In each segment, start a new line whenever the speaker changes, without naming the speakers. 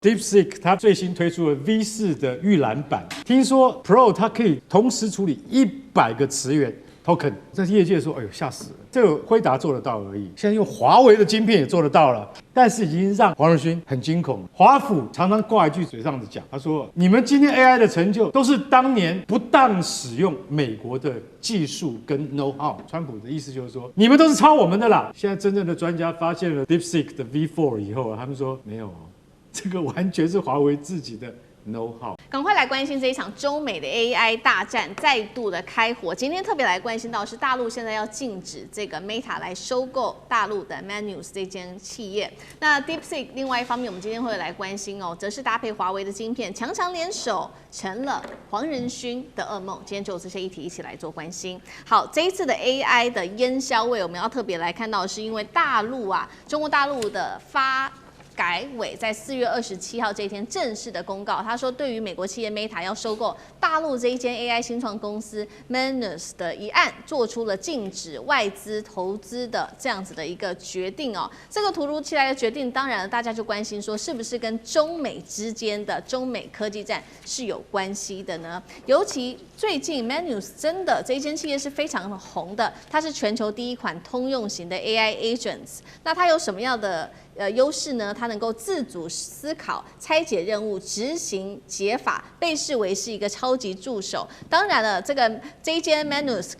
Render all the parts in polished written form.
DeepSeek 它最新推出了 V4的预览版，听说 Pro 它可以同时处理100个词源 token， 在业界说，哎呦吓死了，这个辉达做得到而已，现在用华为的晶片也做得到了，但是已经让黄仁勋很惊恐。华府常常挂一句嘴上的讲，他说：“你们今天 AI 的成就都是当年不当使用美国的技术跟 know how。”川普的意思就是说，你们都是抄我们的啦。现在真正的专家发现了 DeepSeek 的 V4 以后，他们说没有哦。这个完全是华为自己的 know how。
赶快来关心这一场中美的 AI 大战再度的开火。今天特别来关心到是大陆现在要禁止这个 Meta 来收购大陆的 Manus 这间企业。那 DeepSeek 另外一方面，我们今天会来关心哦，则是搭配华为的晶片，强强联手成了黄仁勋的噩梦。今天就有这些议题一起来做关心。好，这一次的 AI 的烟硝味，我们要特别来看到的是因为大陆啊，中国大陆的改委在4月27号这一天正式的公告，他说对于美国企业 Meta 要收购大陆这一间 AI 新创公司 Manus 的一案，做出了禁止外资投资的这样子的一个决定哦。这个突如其来的决定，当然了，大家就关心说是不是跟中美之间的中美科技战是有关系的呢？尤其最近 Manus 真的这一间企业是非常红的，它是全球第一款通用型的 AI agents。那它有什么样的优势呢？它能够自主思考、拆解任务、执行解法，被视为是一个超级助手。当然了，这一间 Manus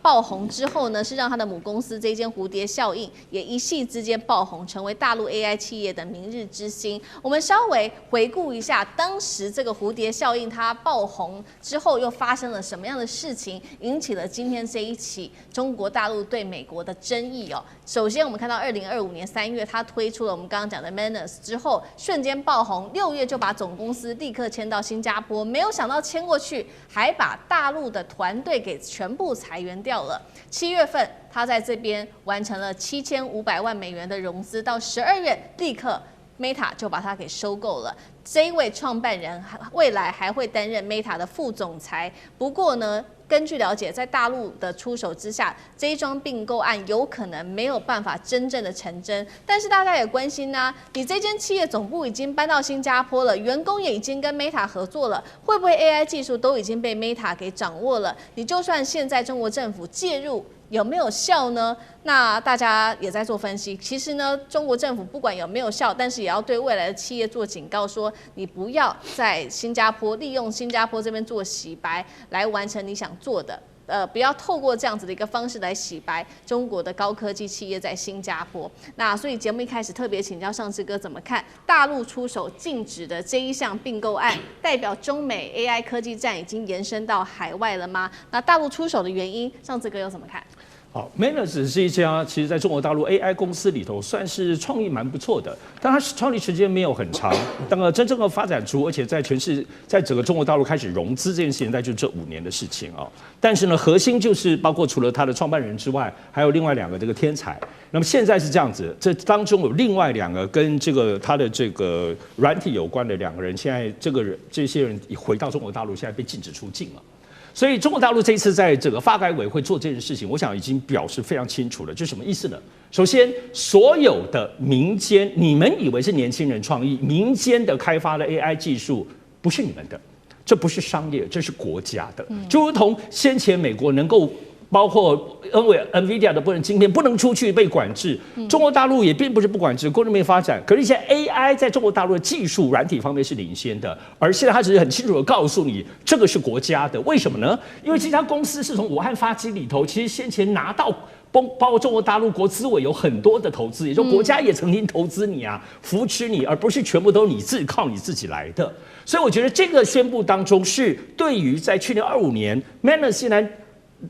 爆红之后呢，是让它的母公司这一间蝴蝶效应也一夕之间爆红，成为大陆 AI 企业的明日之星。我们稍微回顾一下，当时这个蝴蝶效应它爆红之后，又发生了什么样的事情，引起了今天这一起中国大陆对美国的争议哦。首先，我们看到2025年3月，它推出了我们刚刚讲的 Manus 之后，瞬间爆红，6月就把总公司立刻迁到新加坡，没有想到迁过去，还把大陆的团队给全部裁员掉了。7月份，他在这边完成了7500万美元的融资，到12月立刻 Meta 就把它给收购了。这一位创办人未来还会担任 Meta 的副总裁。不过呢，根据了解，在大陆的出手之下，这一桩并购案有可能没有办法真正的成真。但是大家也关心啊，你这间企业总部已经搬到新加坡了，员工也已经跟 Meta 合作了，会不会 AI 技术都已经被 Meta 给掌握了？你就算现在中国政府介入，有没有效呢？那大家也在做分析。其实呢，中国政府不管有没有效，但是也要对未来的企业做警告，说你不要在新加坡利用新加坡这边做洗白，来完成你想做的。不要透过这样子的一个方式来洗白中国的高科技企业在新加坡。那所以节目一开始特别请教上次哥怎么看大陆出手禁止的这一项并购案，代表中美 AI 科技战已经延伸到海外了吗？那大陆出手的原因，上次哥又怎么看？
好 ，Manus 是一家其实在中国大陆 AI 公司里头算是创意蛮不错的，但它创立时间没有很长，真正的发展出，而且在整个中国大陆开始融资这件事情，那就这5年的事情啊。但是呢，核心就是包括除了他的创办人之外，还有另外2个这个天才。那么现在是这样子，这当中有另外2个跟他的这个软体有关的2个人，现在这些人回到中国大陆，现在被禁止出境了。所以中国大陆这一次在这个发改委会做这件事情，我想已经表示非常清楚了。这是什么意思呢？首先，所有的民间，你们以为是年轻人创意，民间的开发的 AI 技术不是你们的，这不是商业，这是国家的。就如同先前美国能够包括NVIDIA 的部分晶片不能出去被管制，中国大陆也并不是不管制，国内没发展。可是现在 AI 在中国大陆的技术软体方面是领先的，而现在它只是很清楚的告诉你，这个是国家的。为什么呢？因为这家公司是从武汉发机里头，其实先前拿到包括中国大陆国资委有很多的投资，也就是国家也曾经投资你啊，扶持你，而不是全部都你靠你自己来的。所以我觉得这个宣布当中是对于在去年25年 Manus 现在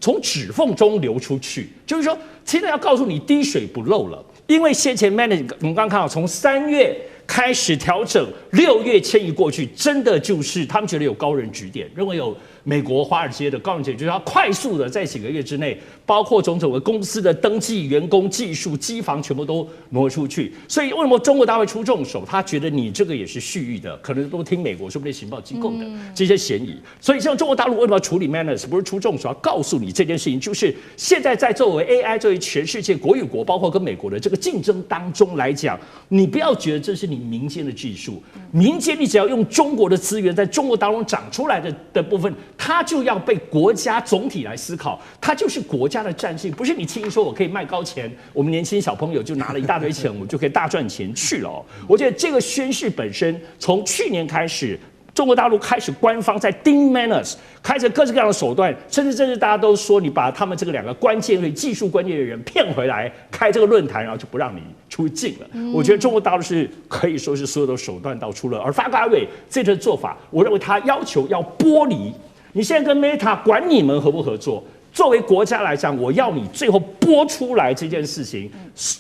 从指缝中流出去，就是说，现在要告诉你滴水不漏了，因为先前 Manus 我们刚刚看到，从3月开始调整，6月迁移过去，真的就是他们觉得有高人指点，认为有美国华尔街的高人指点，就是要快速的在几个月之内，包括种种的公司的登记、员工、技术、机房全部都挪出去。所以为什么中国大陆会出重手？他觉得你这个也是蓄意的，可能都听美国说不定情报机构的这些嫌疑。所以像中国大陆为什么要处理 Manus， 不是出重手，要告诉你这件事情，就是现在在作为 AI 作为全世界国与国，包括跟美国的这个竞争当中来讲，你不要觉得这是你民间的技术。民间你只要用中国的资源，在中国当中长出来的部分，它就要被国家总体来思考，它就是国家的战性，不是你轻易说我可以卖高钱，我们年轻小朋友就拿了一大堆钱，我就可以大赚钱去了哦。我觉得这个宣示本身，从去年开始。中国大陆开始官方在盯 Manners， 开着各式各样的手段，甚至大家都说你把他们这个两个关键的技术关键的人骗回来开这个论坛，然后就不让你出境了。我觉得中国大陆是可以说是所有的手段都出了，而发改委这次的做法，我认为他要求要剥离。你现在跟 Meta 管你们合不合作？作为国家来讲，我要你最后播出来这件事情，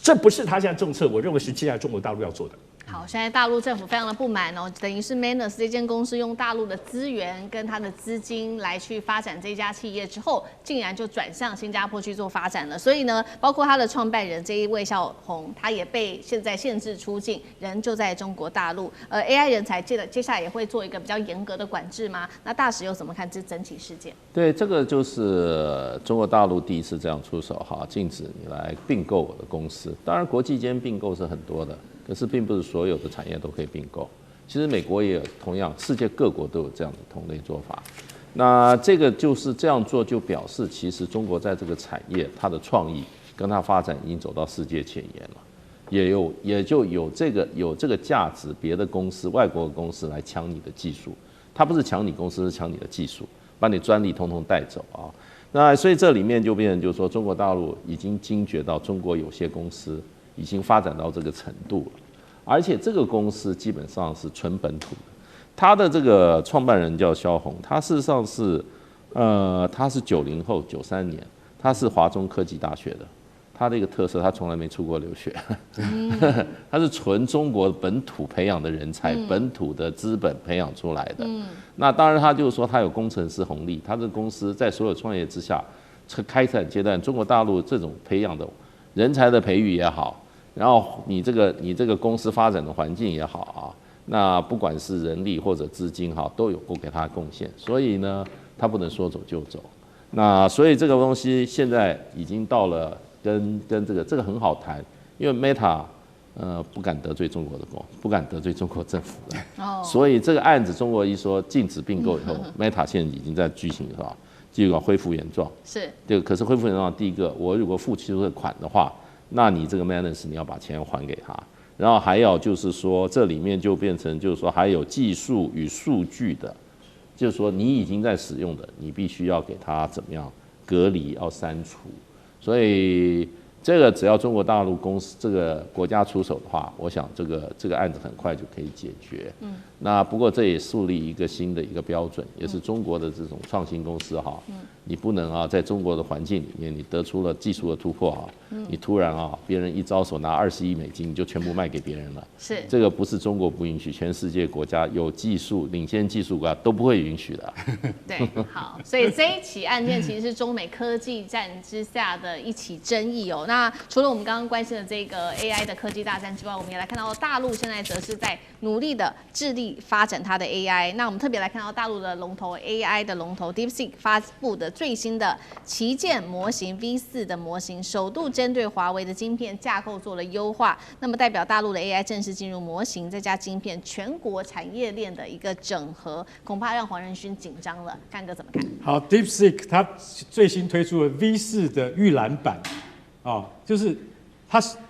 这不是他现在政策，我认为是接下来中国大陆要做的。
好，现在大陆政府非常的不满哦，等于是 Manners 这间公司用大陆的资源跟它的资金来去发展这家企业之后，竟然就转向新加坡去做发展了。所以呢，包括它的创办人这一魏孝宏，他也被现在限制出境，人就在中国大陆。AI 人才接下来也会做一个比较严格的管制吗？那大使又怎么看这整起事件？
对，这个就是中国大陆第一次这样出手哈，禁止你来并购我的公司。当然，国际间并购是很多的。可是并不是所有的产业都可以并购，其实美国也有同样，世界各国都有这样的同类做法。那这个就是这样做，就表示其实中国在这个产业它的创意跟它发展已经走到世界前沿了，也就有这个价值，别的公司、外国的公司来抢你的技术，它不是抢你公司，是抢你的技术，把你专利通通带走啊。那所以这里面就变成就是说，中国大陆已经惊觉到中国有些公司已经发展到这个程度了，而且这个公司基本上是纯本土的。他的这个创办人叫萧红，他事实上是，他是90后93年，他是华中科技大学的。他的一个特色，他从来没出国留学，他是纯中国本土培养的人才，本土的资本培养出来的。那当然，他就是说他有工程师红利，他的公司在所有创业之下，开展阶段，中国大陆这种培养的人才的培育也好，然后你这个公司发展的环境也好啊，那不管是人力或者资金哈，都有过给他的贡献，所以呢，他不能说走就走。那所以这个东西现在已经到了。跟这个很好谈，因为 Meta 不敢得罪中国的不敢得罪中国政府的，所以这个案子中国一说禁止并购以后，Meta 现在已经在举行是吧？就要恢复原状。是。这个可是恢复原状，第一个，我如果付起诉的款的话，那你这个 Manners 你要把钱还给他，然后还要就是说这里面就变成就是说还有技术与数据的，就是说你已经在使用的，你必须要给他怎么样隔离，要删除。所以这个只要中国大陆公司这个国家出手的话，我想这个案子很快就可以解决。那不过这也树立一个新的一个标准，也是中国的这种创新公司哈，你不能啊在中国的环境里面，你得出了技术的突破啊，你突然啊别人一招手拿20亿美金，你就全部卖给别人了。是这个不是中国不允许，全世界国家有技术领先技术国家都不会允许的。
对，好，所以这一起案件其实是中美科技战之下的一起争议哦。那除了我们刚刚关心的这个 AI 的科技大战之外，我们也来看到大陆现在则是在努力的致力发展它的 AI。那我们特别来看到大陆的龙头 AI 的龙头 DeepSeek 发布的最新的旗舰模型 V4 的模型，首度针对华为的晶片架构做了优化，那么代表大陆的 AI 正式进入模型再加晶片全国产业链的一个整合，恐怕让黄仁勋紧张了。干哥怎么看？
好 ，DeepSeek 它最新推出了 V4 的预览版，就是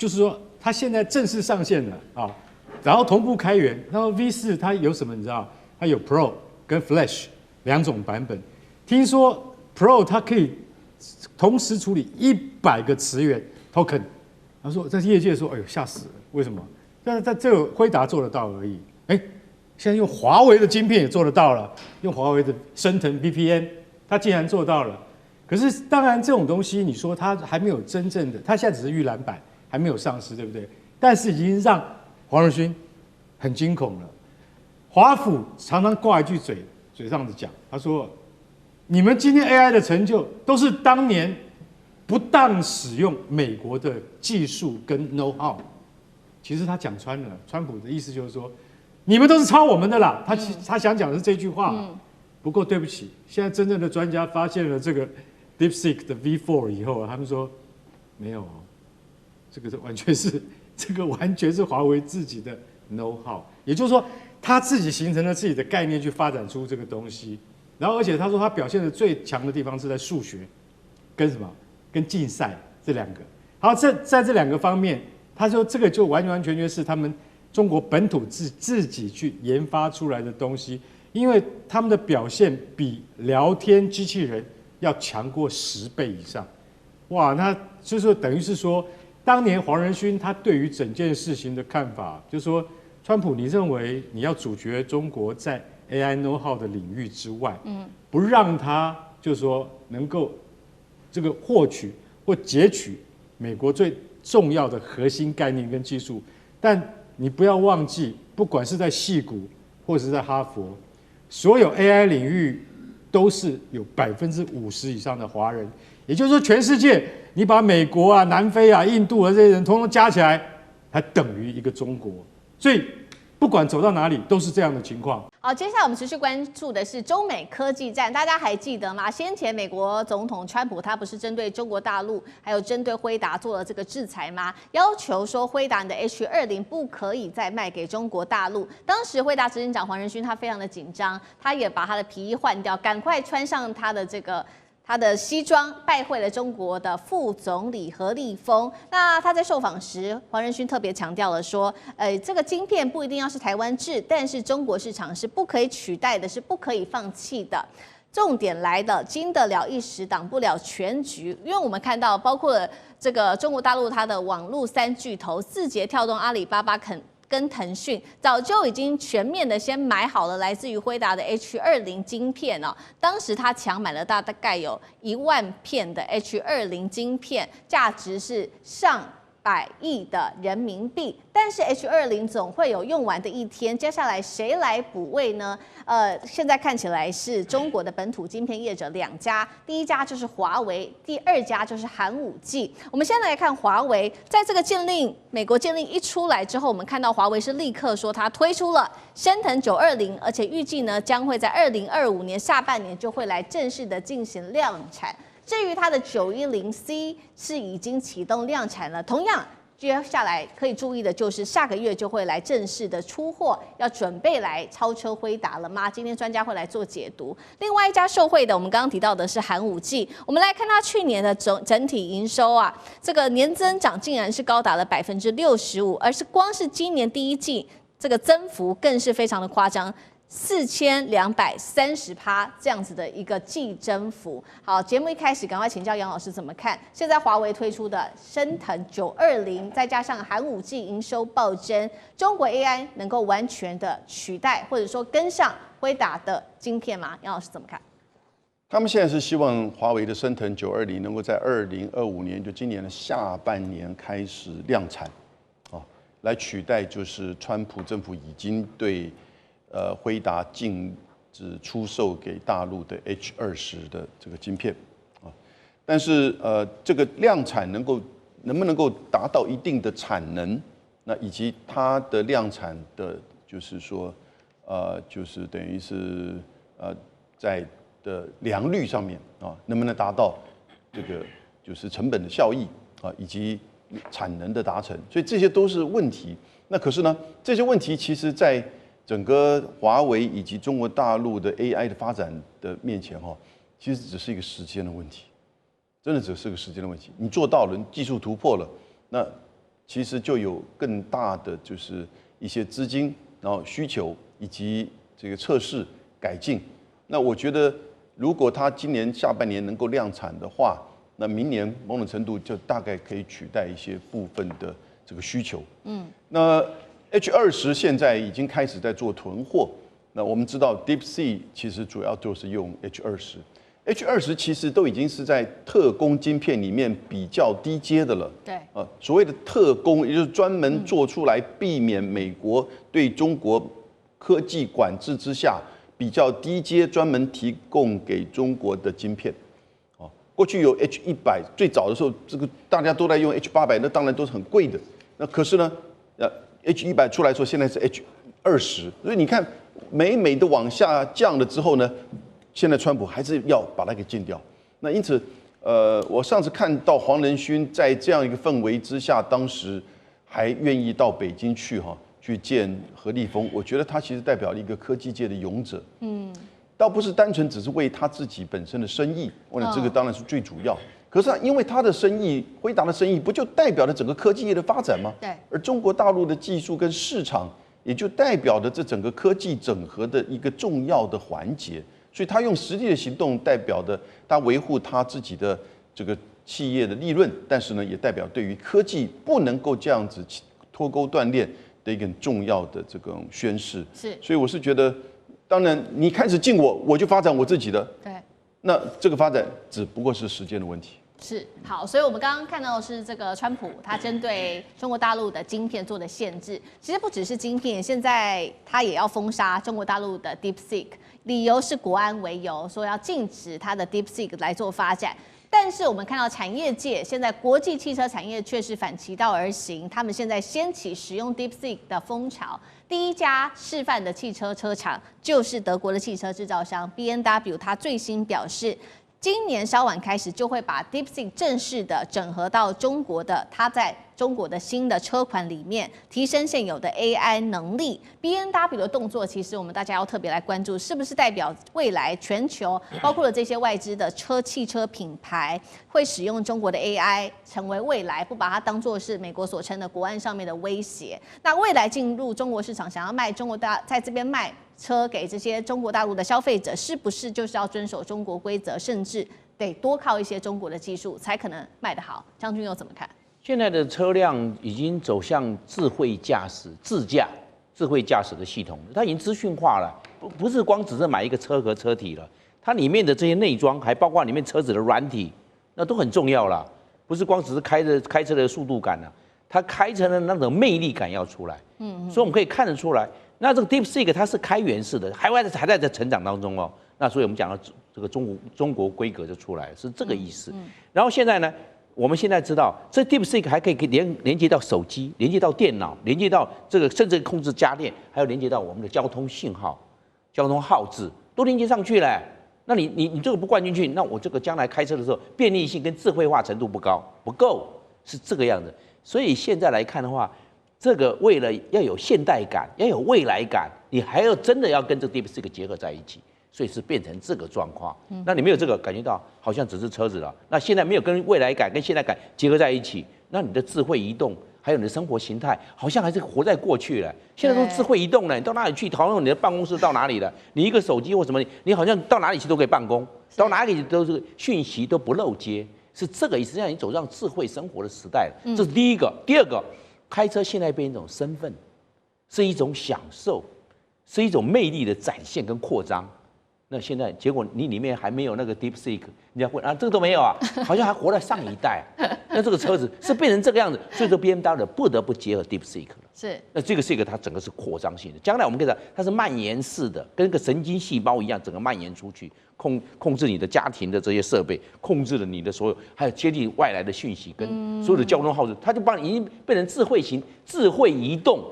说它现在正式上线了啊，然后同步开源。然后 V4 它有什么你知道？它有 Pro 跟 Flash 2种版本。听说 Pro 它可以同时处理100个词源 token。他说在业界说，哎呦吓死了，为什么？但是在这个辉达做得到而已。现在用华为的晶片也做得到了，用华为的升腾 VPN， 它竟然做到了。可是当然这种东西，你说它还没有真正的，它现在只是预览版，还没有上市，对不对？但是已经让黄仁勋很惊恐了。华府常常挂一句嘴上子讲，他说：“你们今天 AI 的成就都是当年不当使用美国的技术跟 know how。”其实他讲穿了，川普的意思就是说，你们都是抄我们的啦。他想讲的是这句话。不过对不起，现在真正的专家发现了这个 DeepSeek 的 V4 以后，他们说没有，这个完全是华为自己的 know how， 也就是说他自己形成了自己的概念去发展出这个东西。然后而且他说他表现的最强的地方是在数学跟什么跟竞赛这两个。好，在这两个方面，他说这个就完完全全是他们中国本土自己去研发出来的东西，因为他们的表现比聊天机器人要强过10倍以上。哇，那就是等于是说，当年黄仁勋他对于整件事情的看法，就是说，川普，你认为你要阻绝中国在 AI know-how 的领域之外，不让他就是说能够这个获取或截取美国最重要的核心概念跟技术，但你不要忘记，不管是在矽谷或者是在哈佛，所有 AI 领域都是有50%以上的华人，也就是说，全世界你把美国啊、南非啊、印度啊这些人统统加起来，还等于一个中国，所以不管走到哪里都是这样的情况。
好，接下来我们持续关注的是中美科技战，大家还记得吗？先前美国总统川普他不是针对中国大陆还有针对辉达做了这个制裁吗？要求说辉达你的 H20不可以再卖给中国大陆。当时辉达执行长黄仁勋他非常的紧张，他也把他的皮衣换掉，赶快穿上他的西装，拜会了中国的副总理何立峰。那他在受访时，黄仁勋特别强调了说，这个晶片不一定要是台湾制，但是中国市场是不可以取代的，是不可以放弃的。重点来了，经得了一时，挡不了全局。因为我们看到，包括了这个中国大陆它的网络3巨头，字节跳动、阿里巴巴跟腾讯早就已经全面的先买好了来自于辉达的 H20晶片哦，当时他强买了大概有1万片的 H20晶片，价值是上100亿的人民币。但是 H20总会有用完的一天，接下来谁来补位呢？现在看起来是中国的本土晶片业者2家，第一家就是华为，第2家就是寒武纪。我们先来看华为，在这个美国禁令一出来之后，我们看到华为是立刻说它推出了升腾920，而且预计呢将会在2025年下半年就会来正式的进行量产。至于它的910C 是已经启动量产了，同样接下来可以注意的就是下个月就会来正式的出货，要准备来超车辉达了吗？今天专家会来做解读。另外一家受惠的，我们刚刚提到的是寒武纪，我们来看它去年的整体营收啊，这个年增长竟然是高达了65%，而是光是今年第一季这个增幅更是非常的夸张。4230%这样子的一个季增幅。好，节目一开始赶快请教杨老师怎么看？现在华为推出的升腾920，再加上寒武纪营收暴增，中国 AI 能够完全的取代或者说跟上辉达的晶片吗？杨老师怎么看？
他们现在是希望华为的升腾920能够在2025年，就今年的下半年开始量产，来取代就是川普政府已经对辉达禁止出售给大陆的 H20的这个晶片啊，但是这个量产能不能够达到一定的产能，那以及它的量产的，就是说就是等于是在的良率上面啊，能不能达到这个就是成本的效益啊，以及产能的达成，所以这些都是问题。那可是呢，这些问题其实在整个华为以及中国大陆的 AI 的发展的面前其实只是一个时间的问题，真的只是个时间的问题。你做到了，你技术突破了，那其实就有更大的就是一些资金，然后需求以及这个测试改进。那我觉得，如果它今年下半年能够量产的话，那明年某种程度就大概可以取代一些部分的这个需求。那H20现在已经开始在做囤货。那我们知道 DeepSeek 其实主要就是用 H20 其实都已经是在特供晶片里面比较低阶的了。
对。
所谓的特供，也就是专门做出来避免美国对中国科技管制之下比较低阶，专门提供给中国的晶片。过去有 H100，最早的时候这个大家都在用 H800，那当然都是很贵的。那可是呢，H100出来说，现在是 H20，所以你看，每的往下降了之后呢，现在川普还是要把它给禁掉。那因此，我上次看到黄仁勋在这样一个氛围之下，当时还愿意到北京去去建何立峰，我觉得他其实代表了一个科技界的勇者。倒不是单纯只是为他自己本身的生意，我想这个当然是最主要。可是因为他的生意，辉达的生意不就代表了整个科技业的发展吗？
对。
而中国大陆的技术跟市场，也就代表着这整个科技整合的一个重要的环节。所以他用实际的行动，代表的他维护他自己的这个企业的利润，但是呢，也代表对于科技不能够这样子脱钩断链的一个很重要的这种宣示。
是。
所以我是觉得。当然，你开始禁我，我就发展我自己的。
对，
那这个发展只不过是时间的问题。
是好，所以我们刚刚看到的是这个川普他针对中国大陆的晶片做的限制，其实不只是晶片，现在他也要封杀中国大陆的 DeepSeek， 理由是国安为由，说要禁止他的 DeepSeek 来做发展。但是我们看到产业界现在国际汽车产业确实反其道而行，他们现在掀起使用 DeepSeek 的风潮。第一家示范的汽车车厂就是德国的汽车制造商 BMW， 它最新表示，今年稍晚开始就会把 DeepSeek 正式的整合到中国的它在中国的新的车款里面，提升现有的 AI 能力。BMW 的动作，其实我们大家要特别来关注，是不是代表未来全球包括了这些外资的汽车品牌会使用中国的 AI， 成为未来不把它当作是美国所称的国安上面的威胁。那未来进入中国市场，想要卖中国在这边卖车给这些中国大陆的消费者，是不是就是要遵守中国规则，甚至得多靠一些中国的技术才可能卖得好？将军又怎么看？
现在的车辆已经走向智慧驾驶、自驾、智慧驾驶的系统，它已经资讯化了，不是光只是买一个车和车体了，它里面的这些内装，还包括里面车子的软体，那都很重要了，不是光只是开车的速度感了，它开车的那种魅力感要出来。所以我们可以看得出来，那这个 DeepSeek 它是开源式的，还在成长当中哦。那所以我们讲到这个中国规格就出来了，是这个意思。然后现在呢？我们现在知道，这 DeepSeek 还可以连接到手机，连接到电脑，连接到这个甚至控制家电，还有连接到我们的交通信号、交通号志，都连接上去了。那你这个不灌进去，那我这个将来开车的时候便利性跟智慧化程度不够，是这个样子。所以现在来看的话，这个为了要有现代感，要有未来感，你还要真的要跟这个 DeepSeek 结合在一起。所以是变成这个状况，那你没有这个感觉到好像只是车子了。那现在没有跟未来感、跟现代感结合在一起，那你的智慧移动，还有你的生活形态，好像还是活在过去了。现在都智慧移动了，你到哪里去？好像你的办公室到哪里了？你一个手机或什么，你好像到哪里去都可以办公，到哪里都是讯息都不漏接，是这个意思。现在你走上智慧生活的时代了，这是第一个。第二个，开车现在变成一种身份，是一种享受，是一种魅力的展现跟扩张。那现在结果你里面还没有那个 DeepSeek， 人家问啊，这个都没有啊，好像还活在上一代。那这个车子是变成这个样子，所以说 BMW 不得不结合 DeepSeek 了。
是。那
这个是一个它整个是扩张性的，将来我们可以讲它是蔓延式的，跟一个神经细胞一样，整个蔓延出去，控制你的家庭的这些设备，控制了你的所有，还有接近外来的讯息跟所有的交通号志，它就帮你已经变成智慧移动，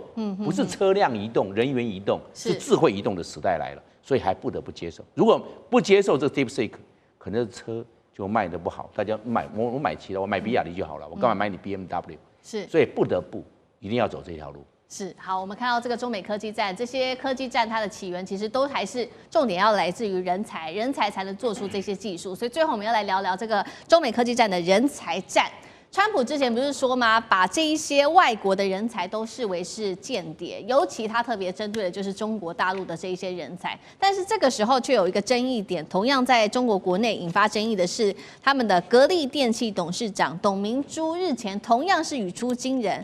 不是车辆移动、人员移动，是智慧移动的时代来了。所以还不得不接受。如果不接受这个 DeepSeek， 可能车就卖得不好。大家我买其他，我买比亚迪就好了，我干嘛买你 BMW？
是，所
以不得不一定要走这条路。
是好，我们看到这个中美科技战，这些科技战它的起源其实都还是重点要来自于人才，人才才能做出这些技术。所以最后我们要来聊聊这个中美科技战的人才战。川普之前不是说吗？把这一些外国的人才都视为是间谍，尤其他特别针对的就是中国大陆的这一些人才。但是这个时候却有一个争议点，同样在中国国内引发争议的是，他们的格力电器董事长董明珠日前同样是语出惊人。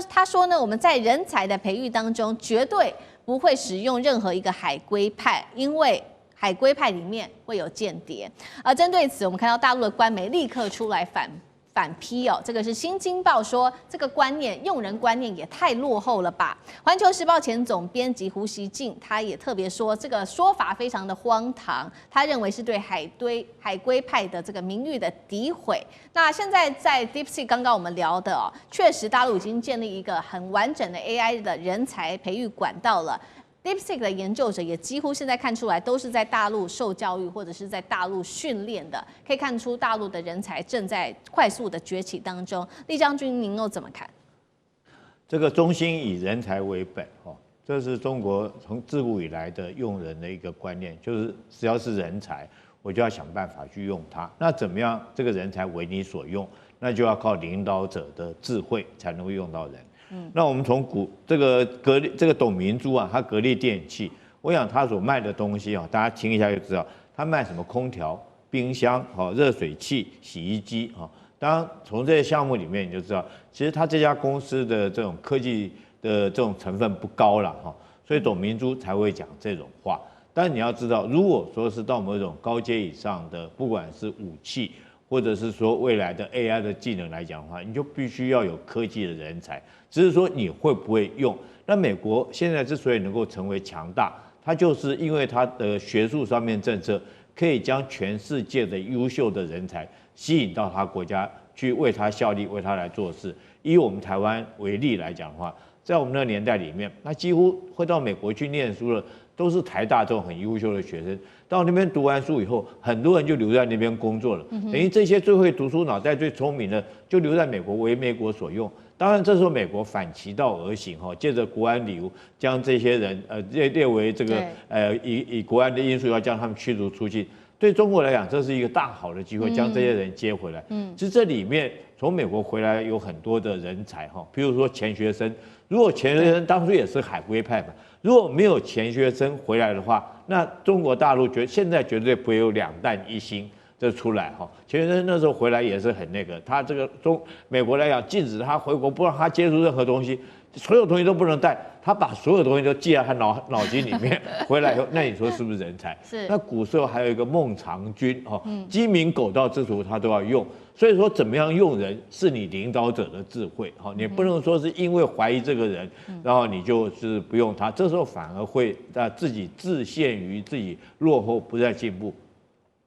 他说呢，我们在人才的培育当中绝对不会使用任何一个海归派，因为海归派里面会有间谍。而针对此，我们看到大陆的官媒立刻出来反批哦，这个是《新京报》说这个观念，用人观念也太落后了吧。《环球时报》前总编辑胡锡进他也特别说，这个说法非常的荒唐，他认为是对海归派的这个名誉的诋毁。那现在在 DeepSeek 刚刚我们聊的哦，确实大陆已经建立一个很完整的 AI 的人才培育管道了。DeepSeek 的研究者也几乎现在看出来都是在大陆受教育或者是在大陆训练的，可以看出大陆的人才正在快速的崛起当中。厉将军，您又怎么看？
这个中心以人才为本，这是中国从自古以来的用人的一个观念，就是只要是人才，我就要想办法去用它。那怎么样这个人才为你所用？那就要靠领导者的智慧才能够用到人。那我们从这个董明珠啊，他格力电器，我想他所卖的东西啊，大家听一下就知道，他卖什么空调、冰箱、热水器、洗衣机啊。当然从这些项目里面你就知道，其实他这家公司的这种科技的这种成分不高了哈，所以董明珠才会讲这种话。但你要知道，如果说是到某种高阶以上的，不管是武器，或者是说未来的 AI 的技能来讲的话，你就必须要有科技的人才，只是说你会不会用。那美国现在之所以能够成为强大，它就是因为它的学术上面政策可以将全世界的优秀的人才吸引到他国家去为他效力，为他来做事。以我们台湾为例来讲的话，在我们那个年代里面，那几乎会到美国去念书了，都是台大这种很优秀的学生。到那边读完书以后，很多人就留在那边工作了。等于这些最会读书、脑袋最聪明的，就留在美国为美国所用。当然，这时候美国反其道而行，借着国安理由将这些人列为这个以国安的因素要将他们驱逐出境。对中国来讲，这是一个大好的机会，将这些人接回来。其实这里面从美国回来有很多的人才哈，比如说钱学森。如果钱学森当初也是海归派嘛，如果没有钱学森回来的话，那中国大陆现在绝对不会有两弹一星这出来哈。钱学森那时候回来也是很那个，他这个美国来讲禁止他回国，不让他接触任何东西，所有东西都不能带，他把所有东西都记在他脑筋里面。回来以后，那你说是不是人才？
是。
那古时候还有一个孟尝君鸡鸣狗盗之徒他都要用。所以说，怎么样用人是你领导者的智慧，你不能说是因为怀疑这个人，然后你就是不用他，这时候反而会自己自陷于自己落后，不再进步。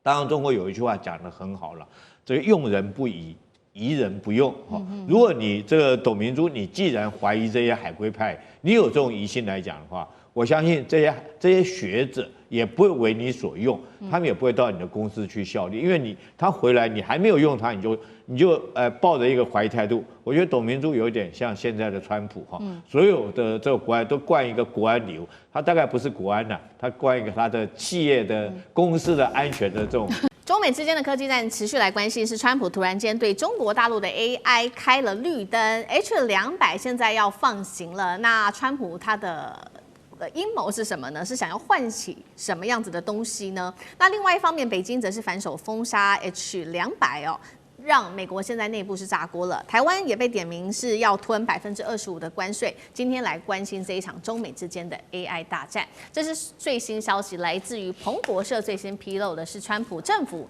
当然，中国有一句话讲得很好了，这个用人不疑，疑人不用。如果你这个董明珠，你既然怀疑这些海归派，你有这种疑心来讲的话，我相信这些学者也不会为你所用，他们也不会到你的公司去效力，因为他回来你还没有用他，你就抱着一个怀疑态度。我觉得董明珠有点像现在的川普哈，所有的这个国安都冠一个国安理由，他大概不是国安呐，他冠一个他的企业的公司的安全的这种。
中美之间的科技战持续来关心，是川普突然间对中国大陆的 AI 开了绿灯 ，H200现在要放行了。那川普他的阴谋是什么呢？是想要唤起什么样子的东西呢？那另外一方面，北京则是反手封杀 H200哦。让美国现在内部是炸锅了，台湾也被点名是要吞25%的关税。今天来关心这一场中美之间的 AI 大战，这是最新消息，来自于彭博社最新披露的是，川普政府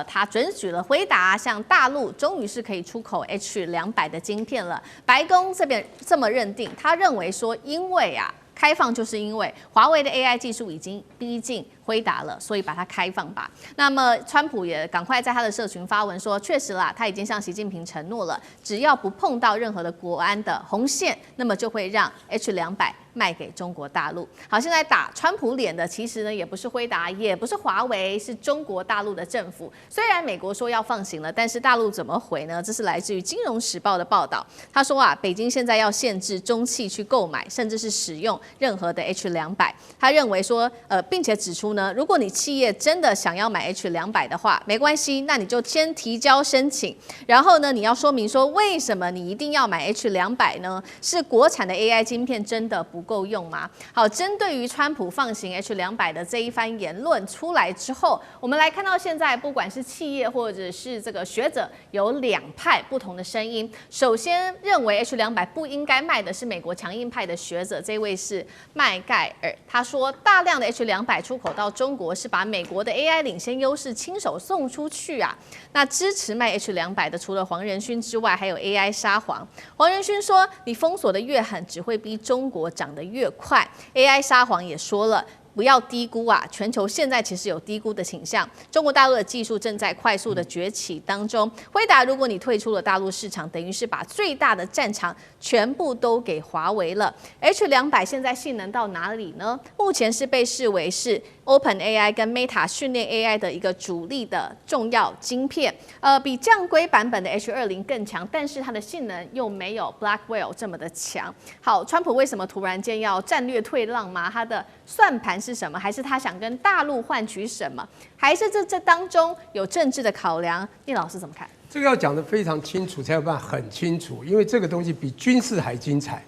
他准许了辉达向大陆终于是可以出口 H200的晶片了。白宫这边这么认定，他认为说，因为开放就是因为华为的 AI 技术已经逼近辉达了，所以把它开放吧。那么川普也赶快在他的社群发文说，确实啦，他已经向习近平承诺了，只要不碰到任何的国安的红线，那么就会让 H200卖给中国大陆。好，现在打川普脸的其实呢也不是辉达，也不是华为，是中国大陆的政府。虽然美国说要放行了，但是大陆怎么回呢？这是来自于《金融时报》的报道。他说北京现在要限制中企去购买，甚至是使用任何的 H200。他认为说，并且指出呢，如果你企业真的想要买 H200的话，没关系，那你就先提交申请，然后呢，你要说明说为什么你一定要买 H200呢？是国产的 AI 晶片真的不够用吗？好，针对于川普放行 H200的这一番言论出来之后，我们来看到现在不管是企业或者是这个学者，有两派不同的声音。首先认为 H200不应该卖的是美国强硬派的学者，这位是麦盖尔，他说大量的 H200出口到中国是把美国的 AI 领先优势亲手送出去啊。那支持卖 H200的除了黄仁勋之外，还有 AI 沙皇。黄仁勋说，你封锁的越狠，只会逼中国涨得越快。AI 沙皇也说了，不要低估啊，全球现在其实有低估的倾向。中国大陆的技术正在快速的崛起当中。辉达，如果你退出了大陆市场，等于是把最大的战场全部都给华为了。H200现在性能到哪里呢？目前是被视为是 OpenAI 跟 Meta 训练 AI 的一个主力的重要晶片，比降规版本的 H20更强，但是它的性能又没有 Blackwell 这么的强。好，川普为什么突然间要战略退让吗？他的算盘是什么？还是他想跟大陆换取什么？还是这当中有政治的考量？聂老师怎么看？
这个要讲得非常清楚，才有办法很清楚，因为这个东西比军事还精彩。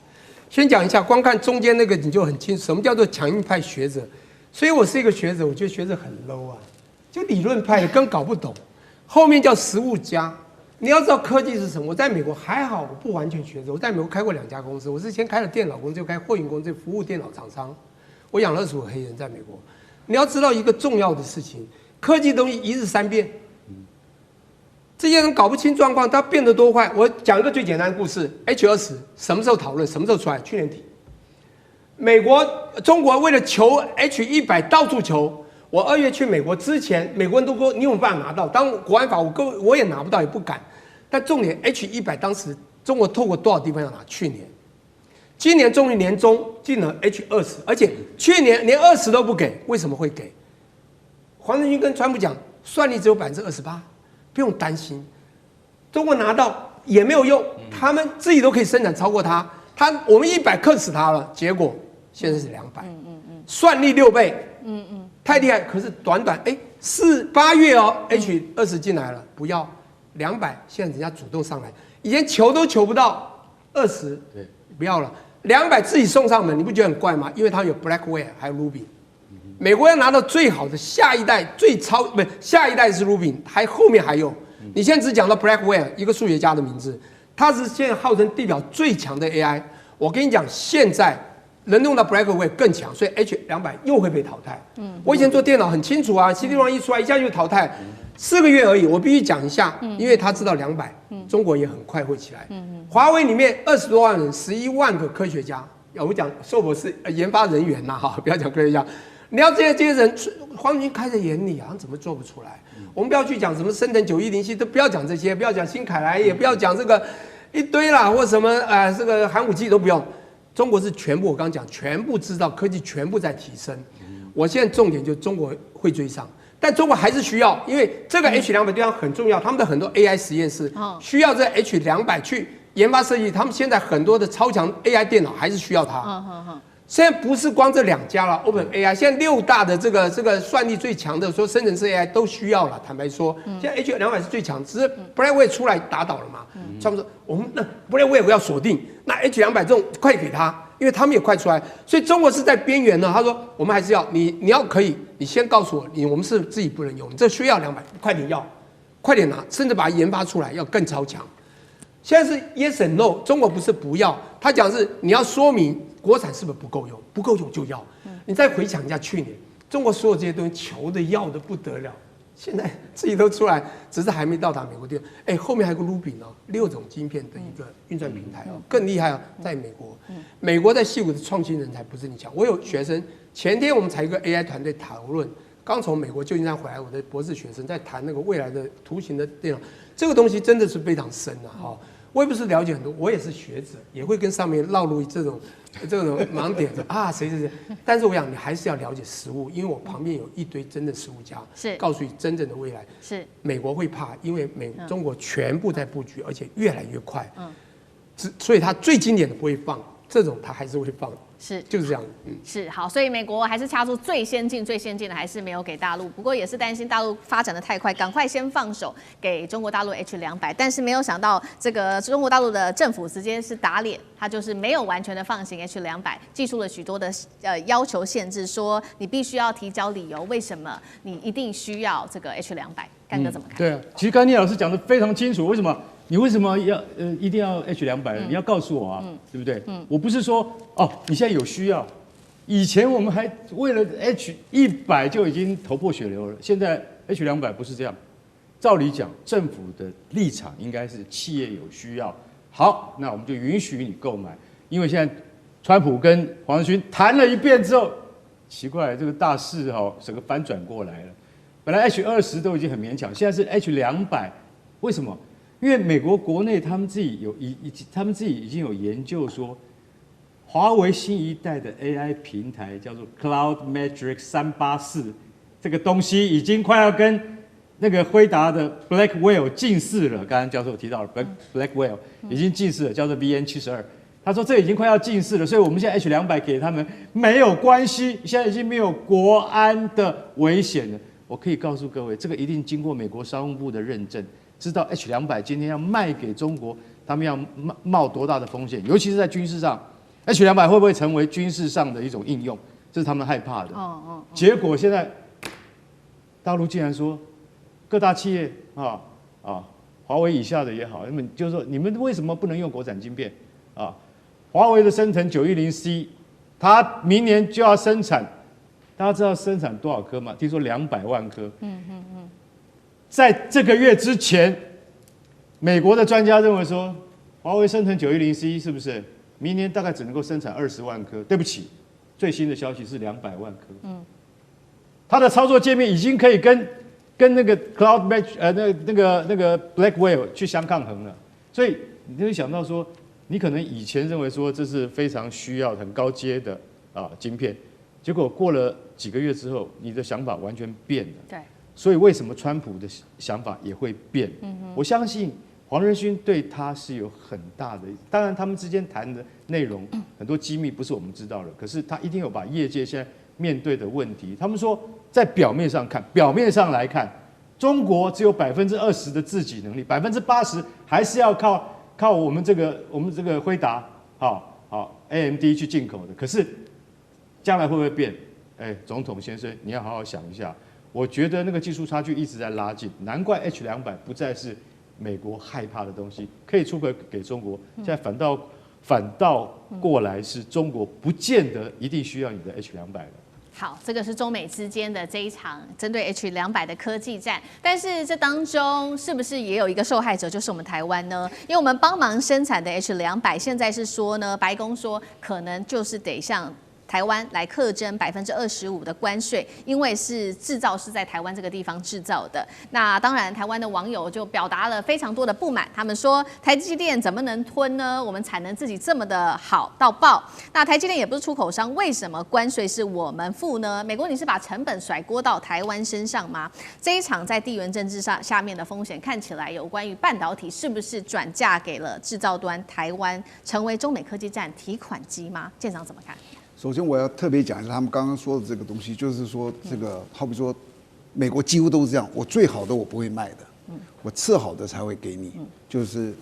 先讲一下，光看中间那个你就很清楚，什么叫做强硬派学者。所以我是一个学者，我觉得学者很 low 啊，就理论派的更搞不懂，后面叫实务家。你要知道科技是什么。我在美国还好，我不完全学者，我在美国开过2家公司，我是先开了电脑公司，就开货运公司，服务电脑厂商。我养了25个黑人在美国。你要知道一个重要的事情，科技东西一日三变。这些人搞不清状况，它变得多快。我讲一个最简单的故事 ：H20什么时候讨论？什么时候出来？去年底。中国为了求 H100到处求。我2月去美国之前，美国人都说你有办法拿到。当国安法我也拿不到，也不敢。但重点 H100当时中国透过多少地方要拿？去年，今年终于年中进了 H20，而且去年连20都不给，为什么会给？黄仁勋跟川普讲，算力只有28%，不用担心。中国拿到也没有用，他们自己都可以生产超过他。我们100克死他了，结果现在是200，算力6倍，太厉害。可是短8月哦 ，H20进来了，不要200，现在人家主动上来，以前求都求不到20，对，不要了，200自己送上门，你不觉得很怪吗？因为它有 Blackwell 还有 Ruby， 美国要拿到最好的下一代下一代是 Ruby， 后面还有，你现在只讲到 Blackwell 一个数学家的名字。它是现在号称地表最强的 AI， 我跟你讲，现在能用到 Blackwell 更强，所以 H200又会被淘汰。我以前做电脑很清楚啊 ，CD-ROM 一出来一下就淘汰，4个月而已。我必须讲一下，因为他知道200，中国也很快会起来。华为里面20多万人，11万个科学家，我讲硕博士研发人员呐，哈，不要讲科学家。你要这些人，黄仁勋开在眼里啊，怎么做不出来？我们不要去讲什么升腾9107，都不要讲这些，不要讲新凯莱，也不要讲这个一堆啦，或什么这个寒武纪都不用。中国是全部，我刚讲全部知道，科技全部在提升。我现在重点就是中国会追上，但中国还是需要，因为这个 H200对他很重要，他们的很多 AI 实验室需要这 H200去研发设计，他们现在很多的超强 AI 电脑还是需要它。现在不是光这2家了 ，OpenAI 现在6大的这个算力最强的，说生成式 AI 都需要了。坦白说，现在 H200是最强，只是 Blackwell 出来打倒了嘛。他们说我们那 Blackwell 要锁定，那 H200这种快给他，因为他们也快出来，所以中国是在边缘呢。他说我们还是要你要可以，你先告诉我，我们是自己不能用，你这需要200，快点要，快点拿，甚至把它研发出来，要更超强。现在是 yes and no， 中国不是不要，他讲是你要说明国产是不是不够用，不够用就要。你再回想一下去年，中国所有这些东西求的要的不得了，现在自己都出来，只是还没到达美国地方。后面还有个 Ruby 哦，6种晶片的一个运算平台哦，更厉害哦，在美国。美国在矽谷的创新人才不是你讲。我有学生，前天我们才一个 AI 团队讨论，刚从美国旧金山回来，我的博士学生在谈那个未来的图形的电脑，这个东西真的是非常深啊！哈，我也不是了解很多，我也是学者，也会跟上面绕入这种盲点啊，谁。但是我想你还是要了解实务，因为我旁边有一堆真的实务家，是告诉你真正的未来。是美国会怕，因为中国全部在布局，而且越来越快。所以他最经典的不会放，这种他还是会放。是，就是这样。
是好，所以美国还是掐住最先进的，还是没有给大陆。不过也是担心大陆发展的太快，赶快先放手给中国大陆 H200。但是没有想到，这个中国大陆的政府直接是打脸，他就是没有完全的放行 H200，寄出了许多的要求限制，说你必须要提交理由，为什么你一定需要这个 H200？干哥怎么看？
对啊，其实刚才聂老师讲的非常清楚，为什么？你为什么要一定要 H200？你要告诉我啊，对不对？我不是说你现在有需要，以前我们还为了 H100就已经头破血流了，现在 H200不是这样。照理讲，政府的立场应该是企业有需要，好，那我们就允许你购买。因为现在川普跟黄仁勋谈了一遍之后，奇怪，这个大势整个翻转过来了。本来 H20都已经很勉强，现在是 H200，为什么？因为美国国内他们自己已经有研究说，华为新一代的 AI 平台叫做 Cloud Matrix 384，这个东西已经快要跟那个辉达的 Blackwell 近似了。刚刚教授提到了 Blackwell 已经近似了，叫做 VN72。他说这已经快要近似了，所以我们现在 H200给他们没有关系，现在已经没有国安的危险了。我可以告诉各位，这个一定经过美国商务部的认证，知道 H200今天要卖给中国，他们要冒多大的风险，尤其是在军事上 ，H200会不会成为军事上的一种应用，这是他们害怕的。结果现在大陆竟然说，各大企业华为以下的也好，就是说你们为什么不能用国产晶片啊？华为的升腾910C， 它明年就要生产。大家知道生产多少颗吗？听说200万颗。在这个月之前，美国的专家认为说，华为升腾910C 是不是明年大概只能够生产20万颗？对不起，最新的消息是200万颗。它的操作界面已经可以跟那个 Cloud Match 那个 Blackwell 去相抗衡了。所以你就会想到说，你可能以前认为说这是非常需要很高阶的晶片。结果过了几个月之后，你的想法完全变了。
对，
所以为什么川普的想法也会变？我相信黄仁勋对他是有很大的，当然他们之间谈的内容很多机密不是我们知道的，可是他一定有把业界现在面对的问题，他们说在表面上来看，中国只有20%的自给能力，80%还是要靠我们这个辉达AMD 去进口的，可是。将来会不会变？总统先生，你要好好想一下。我觉得那个技术差距一直在拉近，难怪 H200不再是美国害怕的东西，可以出口给中国。现在反倒过来是中国不见得一定需要你的 H200了。
好，这个是中美之间的这一场针对 H200的科技战，但是这当中是不是也有一个受害者，就是我们台湾呢？因为我们帮忙生产的 H200，现在是说呢，白宫说可能就是得向台湾来课征25%的关税，因为制造是在台湾这个地方制造的。那当然，台湾的网友就表达了非常多的不满，他们说台积电怎么能吞呢？我们产能自己这么的好到爆，那台积电也不是出口商，为什么关税是我们付呢？美国你是把成本甩锅到台湾身上吗？这一场在地缘政治上下面的风险，看起来有关于半导体是不是转嫁给了制造端台湾，成为中美科技战提款机吗？舰长怎么看？
首先，我要特别讲一下他们刚刚说的这个东西，就是说这个好比说，美国几乎都是这样，我最好的我不会卖的，我次好的才会给你。就是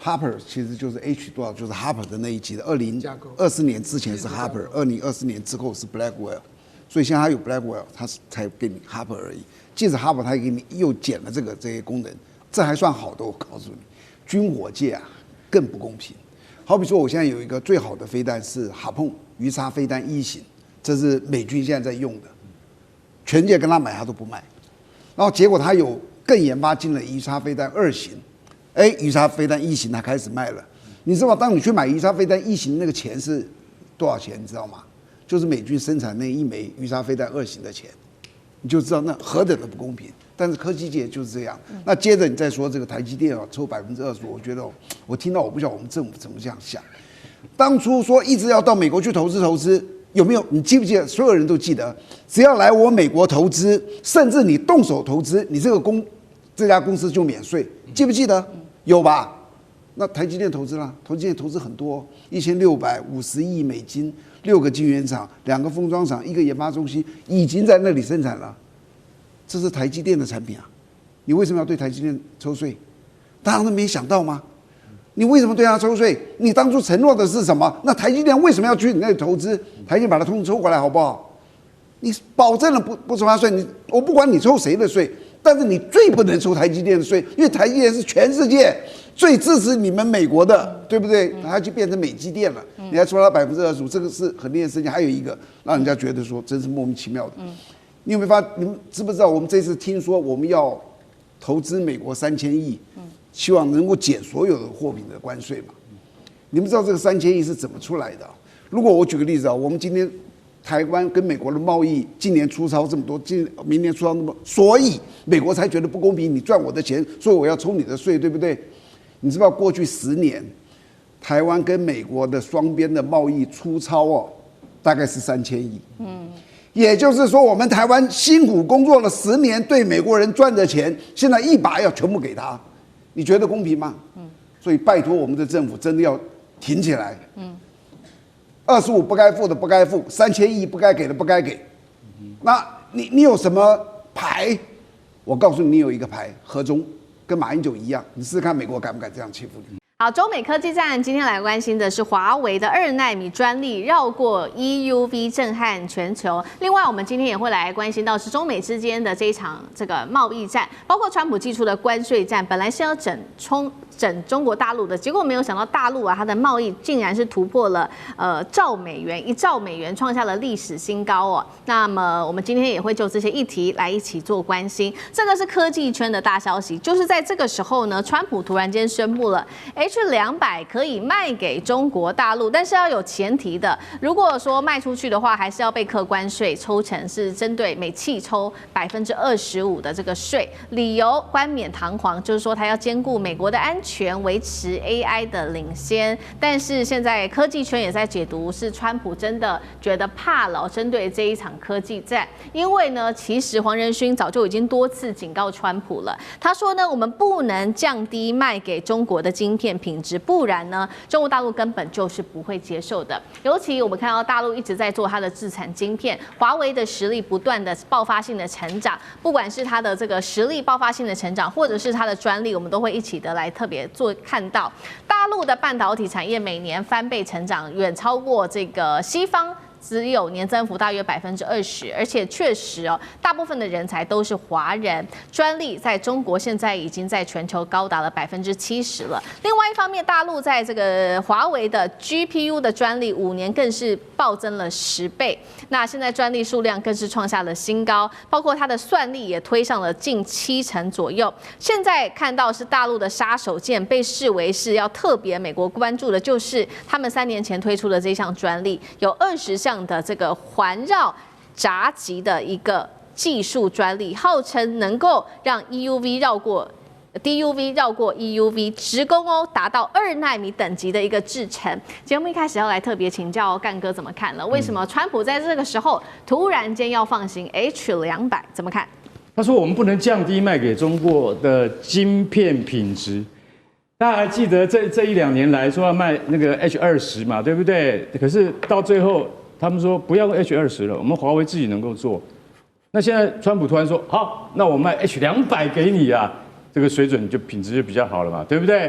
Harper 其实就是 H 多少，就是 Harper 的那一级的2020年之前是 Harper，2024年之后是 Blackwell， 所以现在它有 Blackwell， 它才给你 Harper 而已。即使 Harper 它给你又减了这些功能，这还算好的。我告诉你，军火界啊更不公平。好比说，我现在有一个最好的飞弹是哈碰鱼叉飞弹1型，这是美军现在在用的，全世界跟他买他都不卖。然后结果他有更研发进了鱼叉飞弹2型，鱼叉飞弹1型他开始卖了。你知道当你去买鱼叉飞弹1型那个钱是多少钱？你知道吗？就是美军生产那1枚鱼叉飞弹2型的钱，你就知道那何等的不公平。但是科技界就是这样。那接着你再说这个台积电抽25%，我觉得我听到我不晓得我们政府怎么这样想。当初说一直要到美国去投资，有没有？你记不记得？所有人都记得，只要来我美国投资，甚至你动手投资，你这家公司就免税，记不记得？有吧？那台积电投资了，台积电投资很多，1650亿美金，6个晶圆厂，2个封装厂，1个研发中心，已经在那里生产了。这是台积电的产品啊，你为什么要对台积电抽税？大家都没想到吗？你为什么对他抽税？你当初承诺的是什么？那台积电为什么要去你那里投资？台积电把它通通抽回来好不好？你保证了不抽他税，我不管你抽谁的税，但是你最不能抽台积电的税，因为台积电是全世界最支持你们美国的，对不对？它就变成美积电了，你还抽他25%，这个是很令人生气。还有一个让人家觉得说真是莫名其妙的。你有没有你们知不知道？我们这次听说我们要投资美国3000亿，希望能够减所有的货品的关税嘛？你们知道这个3000亿是怎么出来的？如果我举个例子啊，我们今天台湾跟美国的贸易今年出超这么多，明年出超那么，所以美国才觉得不公平，你赚我的钱，所以我要抽你的税，对不对？你知道过去10年，台湾跟美国的双边的贸易出超哦，大概是3000亿。也就是说，我们台湾辛苦工作了10年，对美国人赚的钱，现在一把要全部给他，你觉得公平吗？所以拜托我们的政府真的要挺起来。25不该付的不该付，3000亿不该给的不该给。那你有什么牌？我告诉你，你有一个牌，和中跟马英九一样，你试试看美国敢不敢这样欺负你？
好，中美科技战今天来关心的是华为的2奈米专利绕过 EUV 震撼全球。另外，我们今天也会来关心到是中美之间的这一场这个贸易战，包括川普寄出的关税战，本来是要整中国大陆的，结果没有想到大陆啊，它的贸易竟然是突破了1兆美元，创下了历史新高哦。那么我们今天也会就这些议题来一起做关心。这个是科技圈的大消息，就是在这个时候呢，川普突然间宣布了 H200可以卖给中国大陆，但是要有前提的，如果说卖出去的话，还是要被课关税，抽成是针对每汽抽25%的这个税，理由冠冕堂皇，就是说它要兼顾美国的安全，维持 AI 的领先。但是现在科技圈也在解读，是川普真的觉得怕了，针对这一场科技战。因为呢，其实黄仁勋早就已经多次警告川普了，他说呢，我们不能降低卖给中国的晶片品质，不然呢，中国大陆根本就是不会接受的。尤其我们看到大陆一直在做它的自产晶片，华为的实力不断的爆发性的成长，不管是它的这个实力爆发性的成长，或者是它的专利，我们都会一起的来特别做看到。大陆的半导体产业每年翻倍成长，远超过这个西方。只有年增幅大约20%，而且确实哦，大部分的人才都是华人，专利在中国现在已经在全球高达了70%了。另外一方面，大陆在这个华为的 GPU 的专利5年更是暴增了10倍，那现在专利数量更是创下了新高，包括它的算力也推上了近70%左右。现在看到是大陆的杀手锏，被视为是要特别美国关注的，就是他们3年前推出的这项专利，有20项的这个环绕闸极的一个技术专利，号称能够让 DUV 绕过 EUV 直攻哦，达到2奈米等级的一个制程。节目一开始要来特别请教干哥怎么看了？为什么川普在这个时候突然间要放行 H200？怎么看？
他说我们不能降低卖给中国的晶片品质。大家还记得这1-2年来说要卖那个 H20嘛，对不对？可是到最后。他们说不要用 H20了，我们华为自己能够做。那现在川普突然说好，那我卖 H200给你啊，这个水准就品质就比较好了嘛，对不对？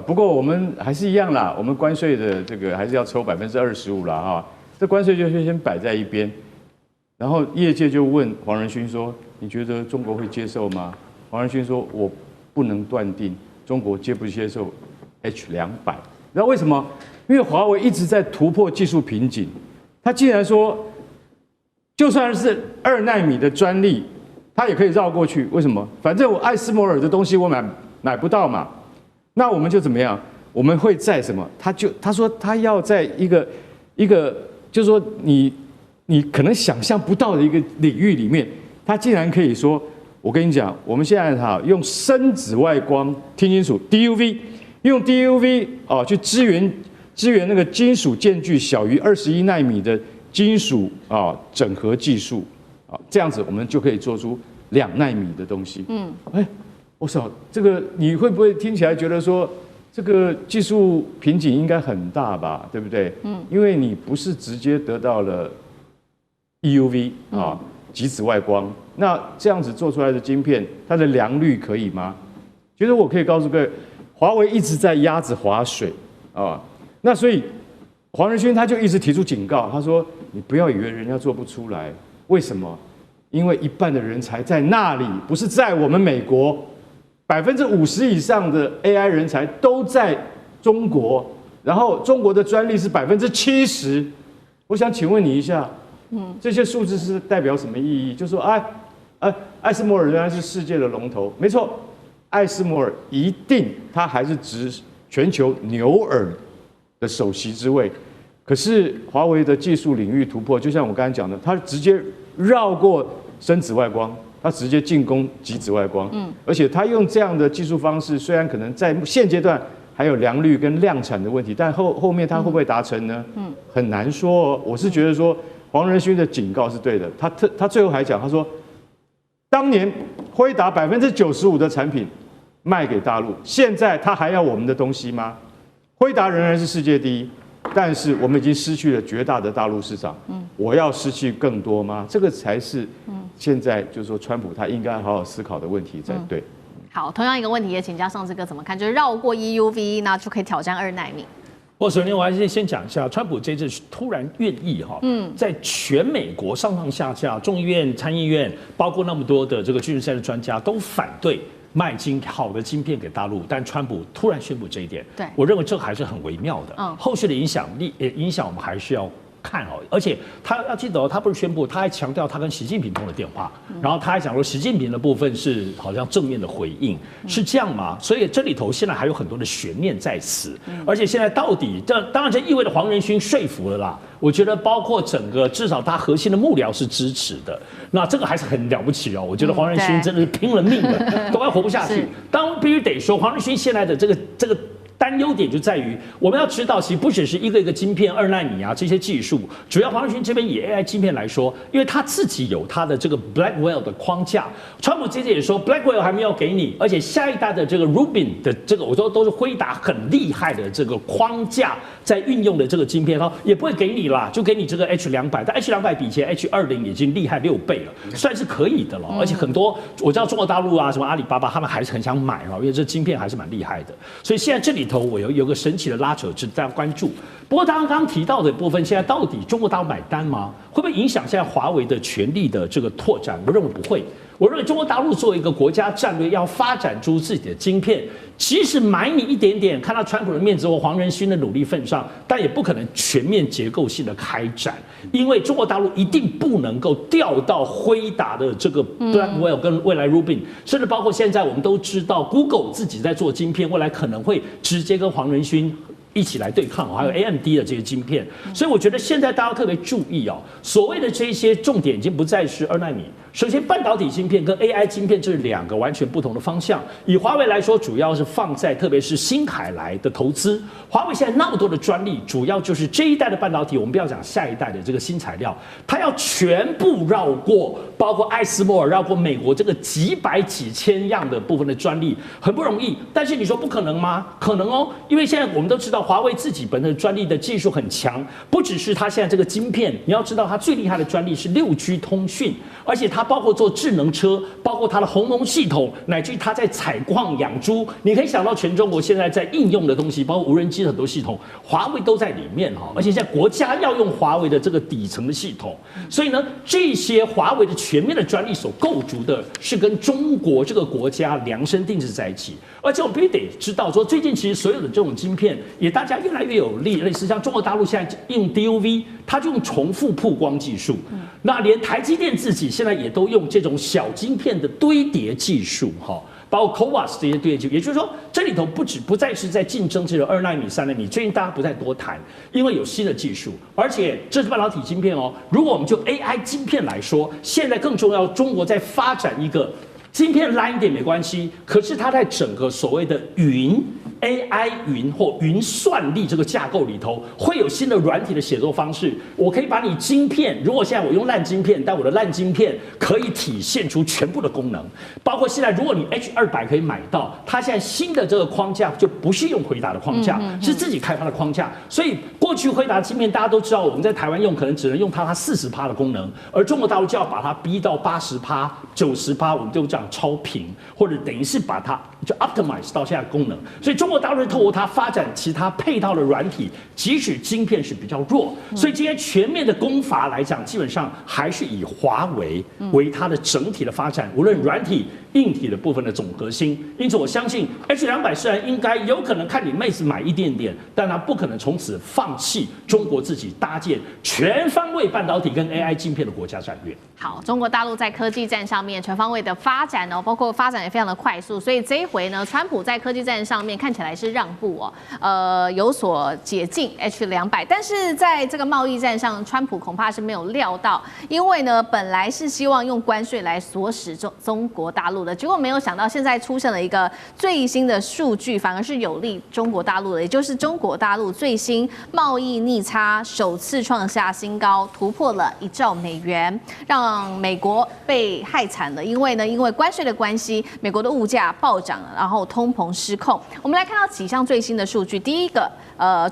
不过我们还是一样啦，我们关税的这个还是要抽25%啦哈，这关税就先摆在一边。然后业界就问黄仁勋说，你觉得中国会接受吗？黄仁勋说，我不能断定中国接不接受 H200。然后为什么？因为华为一直在突破技术瓶颈。他既然说，就算是2奈米的专利，他也可以绕过去。为什么？反正我艾斯摩尔的东西我买不到嘛。那我们就怎么样？我们会在什么？他说他要在一个，就是说你可能想象不到的一个领域里面，他竟然可以说，我跟你讲，我们现在用深紫外光，听清楚 ，DUV， 用 DUV 去支援那个金属间距小于21奈米的金属整合技术这样子我们就可以做出2奈米的东西。我操，这个你会不会听起来觉得说这个技术瓶颈应该很大吧？对不对？因为你不是直接得到了 EUV 极紫外光，那这样子做出来的晶片，它的良率可以吗？其实我可以告诉各位，华为一直在鸭子划水那所以黄仁勋他就一直提出警告，他说：“你不要以为人家做不出来，为什么？因为一半的人才在那里，不是在我们美国，50%以上的 AI 人才都在中国，然后中国的专利是70%。我想请问你一下，这些数字是代表什么意义？就说艾斯摩尔仍然是世界的龙头，没错，艾斯摩尔一定它还是全球牛耳的首席之位，可是华为的技术领域突破，就像我刚才讲的，它直接绕过深紫外光，它直接进攻极紫外光。而且它用这样的技术方式，虽然可能在现阶段还有良率跟量产的问题，但后面它会不会达成呢？很难说哦。我是觉得说黄仁勋的警告是对的，他最后还讲，他说，当年辉达95%的产品卖给大陆，现在他还要我们的东西吗？辉达仍然是世界第一，但是我们已经失去了绝大的大陆市场。我要失去更多吗？这个才是现在就是说川普他应该好好思考的问题才对。
好，同样一个问题也请教上次哥怎么看，就是绕过 EUV 那就可以挑战2奈米。
首先我还是先讲一下，川普这次突然愿意在全美国上上下下，众议院、参议院，包括那么多的这个军事赛的专家都反对卖好的晶片给大陆，但川普突然宣布这一点，
对，
我认为这还是很微妙的。后续的影响我们还是要看哦。而且他要记得，他不是宣布，他还强调他跟习近平通了电话，然后他还讲说习近平的部分是好像正面的回应，是这样吗？所以这里头现在还有很多的悬念在此，而且现在到底当然这意味着黄仁勋说服了啦。我觉得包括整个至少他核心的幕僚是支持的，那这个还是很了不起哦。我觉得黄仁勋真的是拼了命的，都快活不下去。当然必须得说，黄仁勋现在的这个担忧点就在于，我们要知道，其实不只是一个一个晶片2奈米啊这些技术，主要黄仁勋这边以 AI 晶片来说，因为他自己有他的这个 Blackwell 的框架，川普这次也说 Blackwell 还没有给你，而且下一代的这个 Rubin 的这个，我说都是辉达很厉害的这个框架在运用的这个晶片，也不会给你啦，就给你这个 H200，但 H200 比起 H20已经厉害6倍了，算是可以的了。而且很多我知道中国大陆啊，什么阿里巴巴，他们还是很想买因为这晶片还是蛮厉害的，所以现在这里头我有个神奇的拉扯，值得大家关注。不过刚刚提到的部分，现在到底中国大陆买单吗？会不会影响现在华为的权力的这个拓展？我认为不会。我认为中国大陆作为一个国家战略，要发展出自己的晶片，即使买你一点点，看到川普的面子或黄仁勋的努力份上，但也不可能全面结构性的开展，因为中国大陆一定不能够调到辉达的这个 Blackwell 跟未来 Rubin， 甚至包括现在我们都知道 Google 自己在做晶片，未来可能会直接跟黄仁勋一起来对抗，还有 AMD 的这些晶片，所以我觉得现在大家特别注意所谓的这些重点已经不再是2奈米。首先，半导体晶片跟 AI 晶片这是2个完全不同的方向。以华为来说，主要是放在特别是新海来的投资。华为现在那么多的专利，主要就是这一代的半导体，我们不要讲下一代的这个新材料，它要全部绕过，包括艾斯摩尔绕过美国这个几百几千样的部分的专利，很不容易。但是你说不可能吗？可能哦，因为现在我们都知道，华为自己本身的专利的技术很强，不只是它现在这个晶片，你要知道它最厉害的专利是6G 通讯，而且它包括做智能车，包括它的鸿蒙系统，乃至于它在采矿养猪，你可以想到全中国现在在应用的东西，包括无人机的很多系统，华为都在里面而且现在国家要用华为的这个底层的系统，所以呢，这些华为的全面的专利所构筑的是跟中国这个国家量身定制在一起，而且我们必须得知道说，最近其实所有的这种晶片也大家越来越有类似像中国大陆现在用 DUV， 它就用重复曝光技术，那连台积电自己现在也都用这种小晶片的堆叠技术包括 CoWoS 这些堆叠技术，也就是说，这里头不再是在竞争这种2奈米、3奈米，最近大家不再多谈，因为有新的技术，而且这是半导体晶片如果我们就 AI 晶片来说，现在更重要，中国在发展一个晶片烂一点没关系，可是它在整个所谓的AI 云或云算力这个架构里头，会有新的软体的写作方式。我可以把你晶片，如果现在我用烂晶片，但我的烂晶片可以体现出全部的功能，包括现在如果你 H200可以买到，它现在新的这个框架就不是用辉达的框架，是自己开发的框架。所以过去辉达晶片大家都知道，我们在台湾用可能只能用它40%的功能，而中国大陆就要把它逼到80%、90%，我们就讲超频，或者等于是把它就 optimize 到现在功能。所以中国大陆透过它发展其他配套的软体，即使晶片是比较弱，所以今天全面的攻伐来讲，基本上还是以华为为它的整体的发展，无论软体、硬体的部分的总核心。因此，我相信 H200虽然应该有可能看你妹子买一点点，但它不可能从此放弃中国自己搭建全方位半导体跟 AI 晶片的国家战略。
好，中国大陆在科技战上面全方位的发展包括发展也非常的快速，所以这一回呢，川普在科技战上面看起来起来是让步有所解禁 H200，但是在这个贸易战上，川普恐怕是没有料到，因为呢本来是希望用关税来锁死中国大陆的，结果没有想到现在出现了一个最新的数据，反而是有利中国大陆的，也就是中国大陆最新贸易逆差首次创下新高，突破了1兆美元，让美国被害惨了。因为关税的关系，美国的物价暴涨了，然后通膨失控。我们来看到几项最新的数据，第一个。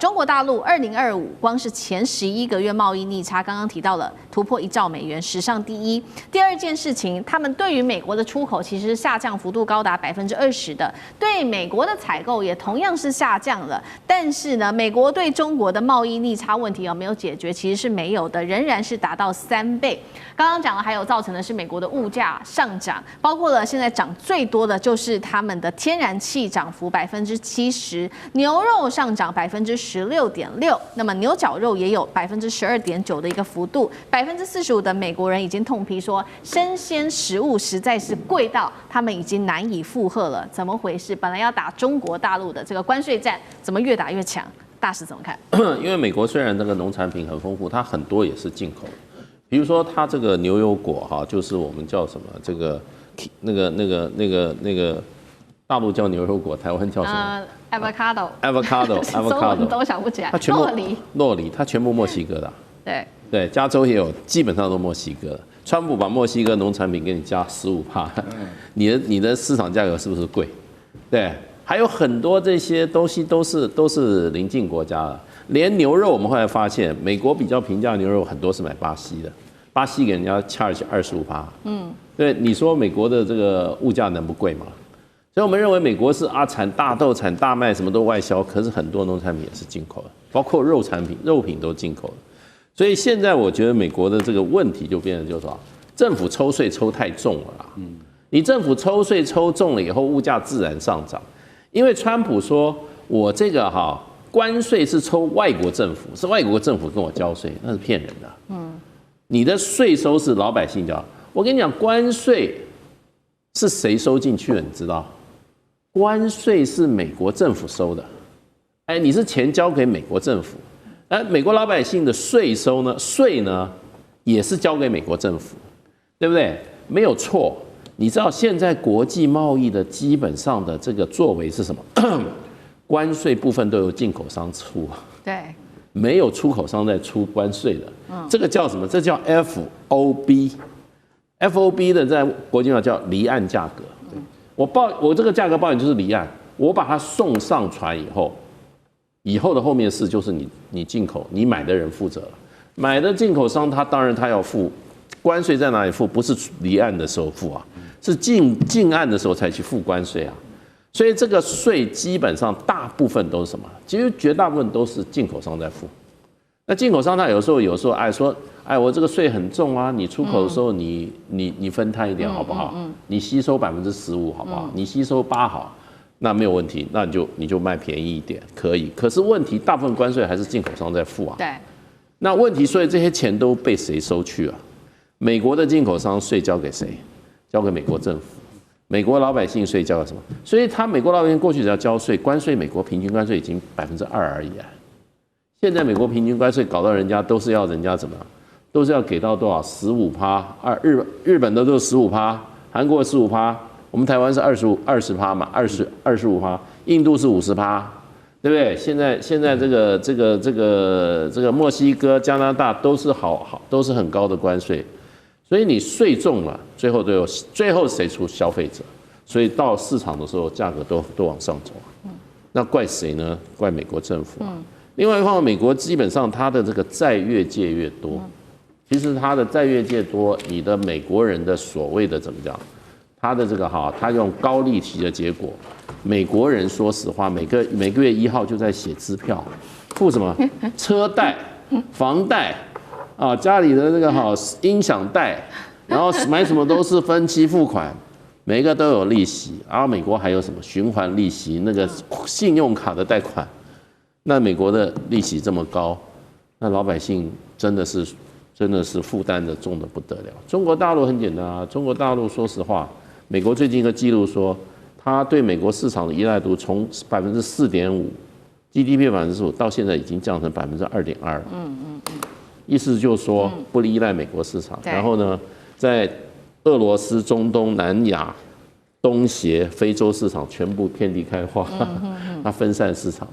中国大陆2025光是前11个月贸易逆差，刚刚提到了突破1兆美元，史上第一。第二件事情，他们对于美国的出口其实下降幅度高达20%的，对美国的采购也同样是下降了。但是呢，美国对中国的贸易逆差问题有没有解决？其实是没有的，仍然是达到3倍。刚刚讲了，还有造成的是美国的物价上涨，包括了现在涨最多的就是他们的天然气涨幅70%，牛肉上涨16.6%，那么牛绞肉也有12.9%的一个幅度，45%的美国人已经痛批说，生鲜食物实在是贵到他们已经难以负荷了，怎么回事？本来要打中国大陆的这个关税战，怎么越打越强？大使怎么看？
因为美国虽然这个农产品很丰富，它很多也是进口的，比如说它这个牛油果哈，就是我们叫什么这个那个大陆叫牛油果，台湾叫什么？avocado
都想不起来。
洛梨，它全部墨西哥的。对，加州也有，基本上都墨西哥。川普把墨西哥农产品给你加15%，你的市场价格是不是贵？对，还有很多这些东西都是邻近国家的。连牛肉，我们后来发现，美国比较平价的牛肉很多是买巴西的，巴西给人家 charge 25%。对，你说美国的这个物价能不贵吗？所以我们认为美国是产大豆、产大麦，什么都外销，可是很多农产品也是进口的，包括肉品都进口的。所以现在我觉得美国的这个问题就变成就是说，政府抽税抽太重了啦。你政府抽税抽重了以后，物价自然上涨。因为川普说我这个关税是抽外国政府，是外国政府跟我交税，那是骗人的。你的税收是老百姓交。我跟你讲，关税是谁收进去的？你知道？关税是美国政府收的，你是钱交给美国政府，美国老百姓的税呢也是交给美国政府，对不对？没有错。你知道现在国际贸易的基本上的这个作为是什么？关税部分都由进口商出，
对，
没有出口商在出关税的。这个叫什么？这叫 FOB。FOB 的在国际上叫离岸价格。我这个价格报你就是离岸，我把它送上船以后的后面事就是你进口，你买的人负责了。买的进口商他当然他要付关税，在哪里付？不是离岸的时候付啊，是近岸的时候才去付关税啊。所以这个税基本上大部分都是什么？其实绝大部分都是进口商在付。那进口商他有时候说，我这个税很重啊，你出口的时候你分摊一点好不好？你吸收15%好不好？你吸收8%好，那没有问题，那你就卖便宜一点可以。可是问题大部分关税还是进口商在付啊。
对。
那问题，所以这些钱都被谁收去啊？美国的进口商税交给谁？交给美国政府。美国老百姓税交给什么？所以美国老百姓过去只要交税，关税美国平均关税已经2%而已啊。现在美国平均关税搞到人家都是要人家怎么？都是要给到多少15%？日本的都是15%，韩国15%，我们台湾是20%嘛，25%，印度是50%，对不对？现在这个墨西哥、加拿大都是都是很高的关税，所以你税重了，最后谁出？消费者，所以到市场的时候价格都往上走。那怪谁呢？怪美国政府啊。另外一方面，美国基本上它的这个债越借越多。其实它的债越借多，你的美国人的所谓的怎么讲？他的这个他用高利息的结果，美国人说实话，每个月1号就在写支票，付什么车贷、房贷啊，家里的这个音响贷，然后买什么都是分期付款，每一个都有利息。然后美国还有什么循环利息，那个信用卡的贷款。那美国的利息这么高，那老百姓真的是负担的重的不得了。中国大陆很简单啊，中国大陆说实话，美国最近一个记录说，它对美国市场的依赖度从4.5%。GDP 5%到现在已经降成2.2%。意思就是说不依赖美国市场。然后呢，在俄罗斯、中东、南亚、东协、非洲市场全部遍地开花，它分散市场。